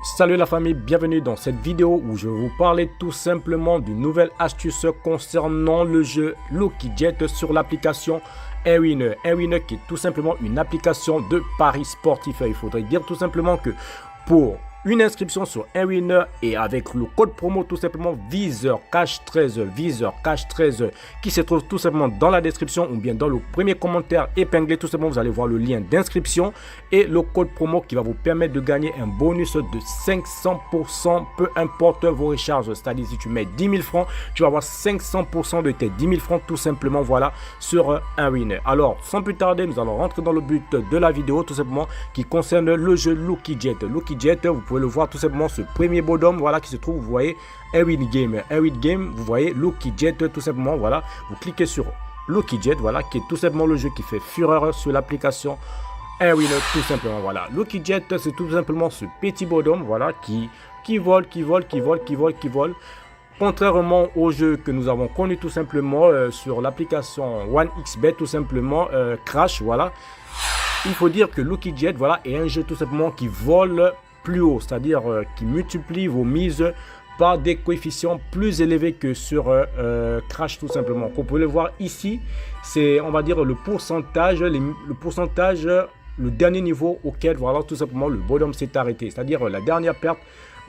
Salut la famille, bienvenue dans cette vidéo où je vais vous parler tout simplement d'une nouvelle astuce concernant le jeu Lucky Jet sur l'application Airwinner. Airwinner qui est tout simplement une application de paris sportif. Il faudrait dire tout simplement que pour une inscription sur Airwinner et avec le code promo tout simplement VISEURCASH13 qui se trouve tout simplement dans la description ou bien dans le premier commentaire épinglé, tout simplement vous allez voir le lien d'inscription et le code promo qui va vous permettre de gagner un bonus de 500%, peu importe vos recharges. C'est-à-dire si tu mets 10 000 francs, tu vas avoir 500% de tes 10 000 francs tout simplement, voilà, sur Airwinner. Alors sans plus tarder, nous allons rentrer dans le but de la vidéo tout simplement qui concerne le jeu Lucky Jet. Lucky Jet, vous pouvez le voir tout simplement, ce premier bonhomme, voilà, qui se trouve, vous voyez, Airwin Game, vous voyez, Lucky Jet, tout simplement, voilà, vous cliquez sur Lucky Jet, voilà, qui est tout simplement le jeu qui fait fureur sur l'application Airwinner, tout simplement, voilà. Lucky Jet, c'est tout simplement ce petit bonhomme, voilà, qui vole. Contrairement au jeu que nous avons connu tout simplement sur l'application 1xBet, tout simplement, Crash, voilà. Il faut dire que Lucky Jet, voilà, est un jeu tout simplement qui vole plus haut, c'est-à-dire qui multiplie vos mises par des coefficients plus élevés que sur Crash tout simplement. Comme vous pouvez le voir ici, c'est, on va dire, le pourcentage, le dernier niveau auquel, voilà, tout simplement le bonhomme s'est arrêté, c'est-à-dire la dernière perte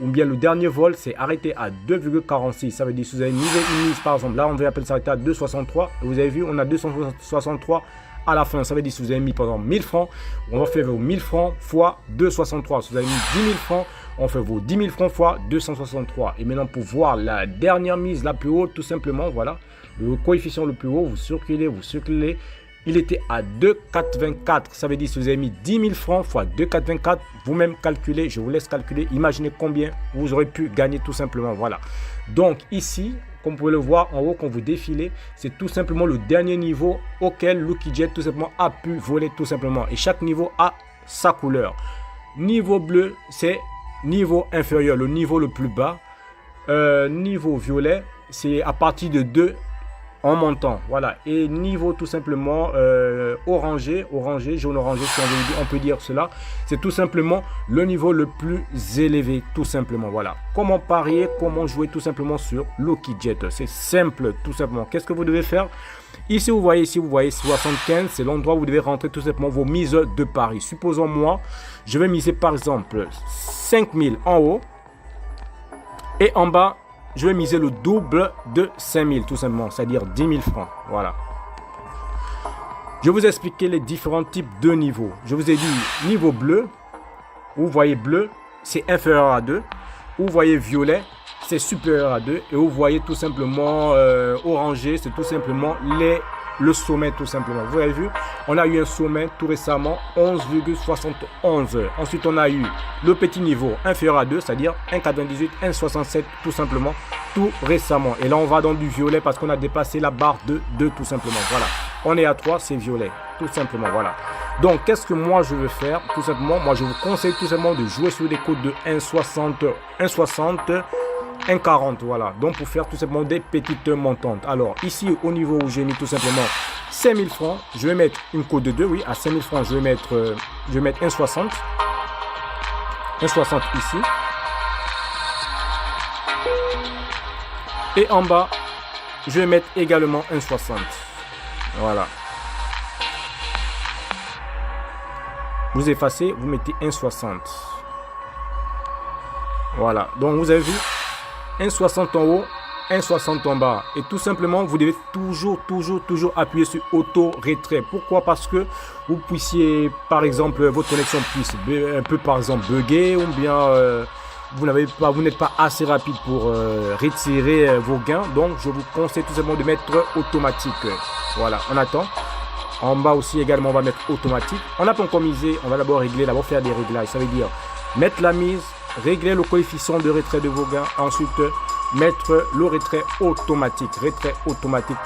ou bien le dernier vol s'est arrêté à 2,46. Ça veut dire si vous avez misé une mise, par exemple, là on va appeler s'arrêter à 2,63, vous avez vu, on a 263 à la fin. Ça veut dire si vous avez mis par exemple 1000 francs, on va faire vos 1000 francs fois 2,63. Si vous avez mis 10 000 francs, on fait vos 10 000 francs fois 263. Et maintenant pour voir la dernière mise la plus haute, tout simplement, voilà, le coefficient le plus haut, vous circulez, il était à 2,424. Ça veut dire si vous avez mis 10 000 francs fois 2,424, vous-même calculez, je vous laisse calculer, imaginez combien vous aurez pu gagner tout simplement, voilà. Donc ici, comme vous pouvez le voir en haut quand vous défilez, c'est tout simplement le dernier niveau auquel Lucky Jet tout simplement a pu voler tout simplement. Et chaque niveau a sa couleur. Niveau bleu, c'est niveau inférieur, le niveau le plus bas. Niveau violet, c'est à partir de 2 en montant, voilà. Et niveau tout simplement orangé, jaune orangé, si on peut dire cela, c'est tout simplement le niveau le plus élevé, tout simplement, voilà. Comment parier, comment jouer tout simplement sur Lucky Jet, c'est simple, tout simplement. Qu'est-ce que vous devez faire? Ici vous voyez 75, c'est l'endroit où vous devez rentrer tout simplement vos mises de paris. Supposons moi, je vais miser par exemple 5000 en haut et en bas je vais miser le double de 5000 tout simplement, c'est-à-dire 10 000 francs. Voilà. Je vous ai expliqué les différents types de niveaux. Je vous ai dit niveau bleu, où vous voyez bleu, c'est inférieur à 2. Où vous voyez violet, c'est supérieur à 2. Et où vous voyez tout simplement orangé, c'est tout simplement le sommet tout simplement. Vous avez vu, on a eu un sommet tout récemment 11,71. Ensuite on a eu le petit niveau inférieur à 2, c'est-à-dire 1,98, 1,67 tout simplement, tout récemment. Et là on va dans du violet parce qu'on a dépassé la barre de 2 tout simplement. Voilà, on est à 3, c'est violet tout simplement, voilà. Donc qu'est-ce que moi je veux faire? Tout simplement, moi je vous conseille tout simplement de jouer sur des codes de 1,60, 1,40, voilà. Donc pour faire tout simplement des petites montantes. Alors ici au niveau où j'ai mis tout simplement 5000 francs, je vais mettre une cote de 2, oui, à 5000 francs je vais mettre 1,60 ici. Et en bas, je vais mettre également 1,60. Voilà. Vous effacez, vous mettez 1,60. Voilà. Donc vous avez vu 1,60 en haut, 1,60 en bas. Et tout simplement, vous devez toujours appuyer sur auto-retrait. Pourquoi? Parce que vous puissiez, par exemple, votre connexion puisse un peu, par exemple, bugger ou bien vous n'êtes pas assez rapide pour retirer vos gains. Donc, je vous conseille tout simplement de mettre automatique. Voilà, on attend. En bas aussi, également, on va mettre automatique. On n'a pas encore misé. On va d'abord régler, d'abord faire des réglages. Ça veut dire mettre la mise, régler le coefficient de retrait de vos gains, ensuite mettre le retrait automatique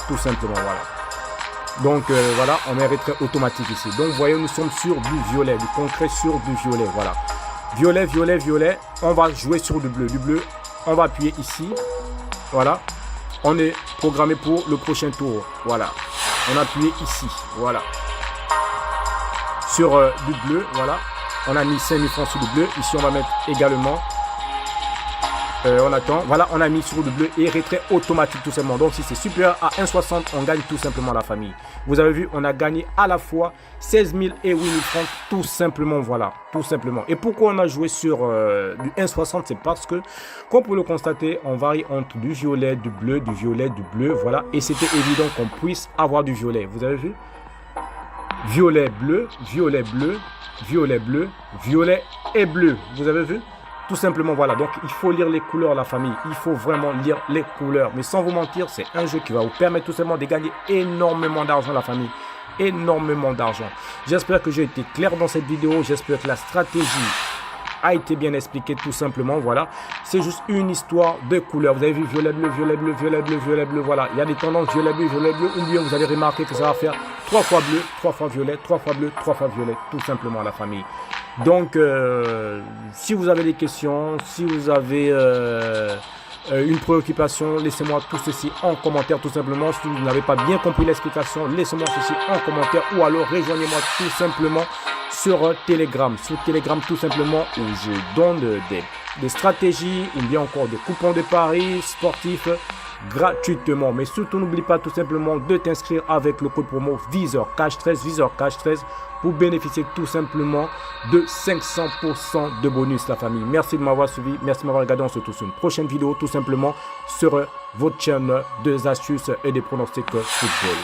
tout simplement, voilà. Donc voilà, on met retrait automatique ici. Donc vous voyez, nous sommes sur du violet, du concret sur du violet, voilà. Violet, on va jouer sur du bleu, on va appuyer ici, voilà. On est programmé pour le prochain tour, voilà. On a appuyé ici, voilà. Sur du bleu, voilà. On a mis 5000 francs sur le bleu. Ici, on va mettre également On attend. Voilà, on a mis sur le bleu et retrait automatique tout simplement. Donc si c'est supérieur à 1,60, on gagne tout simplement la famille. Vous avez vu, on a gagné à la fois 16 000 et 8 000 francs tout simplement. Voilà, tout simplement. Et pourquoi on a joué sur du 1,60? C'est parce que, comme vous le constatez, on varie entre du violet, du bleu, du violet, du bleu. Voilà, et c'était évident qu'on puisse avoir du violet. Vous avez vu? Violet, bleu, violet, bleu, violet, bleu, violet et bleu. Vous avez vu? Tout simplement, voilà. Donc, il faut lire les couleurs, la famille. Il faut vraiment lire les couleurs. Mais sans vous mentir, c'est un jeu qui va vous permettre tout simplement de gagner énormément d'argent, la famille. Énormément d'argent. J'espère que j'ai été clair dans cette vidéo. J'espère que la stratégie a été bien expliquée, tout simplement. Voilà. C'est juste une histoire de couleurs. Vous avez vu violet, bleu, violet, bleu, violet, bleu, violet, bleu. Voilà. Il y a des tendances violet, bleu, violet, bleu. Ou bien vous allez remarquer que ça va faire 3 fois bleu, 3 fois violet, 3 fois bleu, 3 fois violet. Tout simplement, la famille. Donc, si vous avez des questions, si vous avez une préoccupation, laissez-moi tout ceci en commentaire tout simplement. Si vous n'avez pas bien compris l'explication, laissez-moi ceci en commentaire ou alors rejoignez-moi tout simplement sur Telegram. Sur Telegram tout simplement où je donne des stratégies ou bien encore des coupons de paris sportifs gratuitement. Mais surtout n'oublie pas tout simplement de t'inscrire avec le code promo VISEURCASH13 VISEURCASH13 pour bénéficier tout simplement de 500% de bonus, la famille. Merci de m'avoir suivi, merci de m'avoir regardé. On se retrouve sur une prochaine vidéo tout simplement sur votre chaîne des astuces et des pronostics football.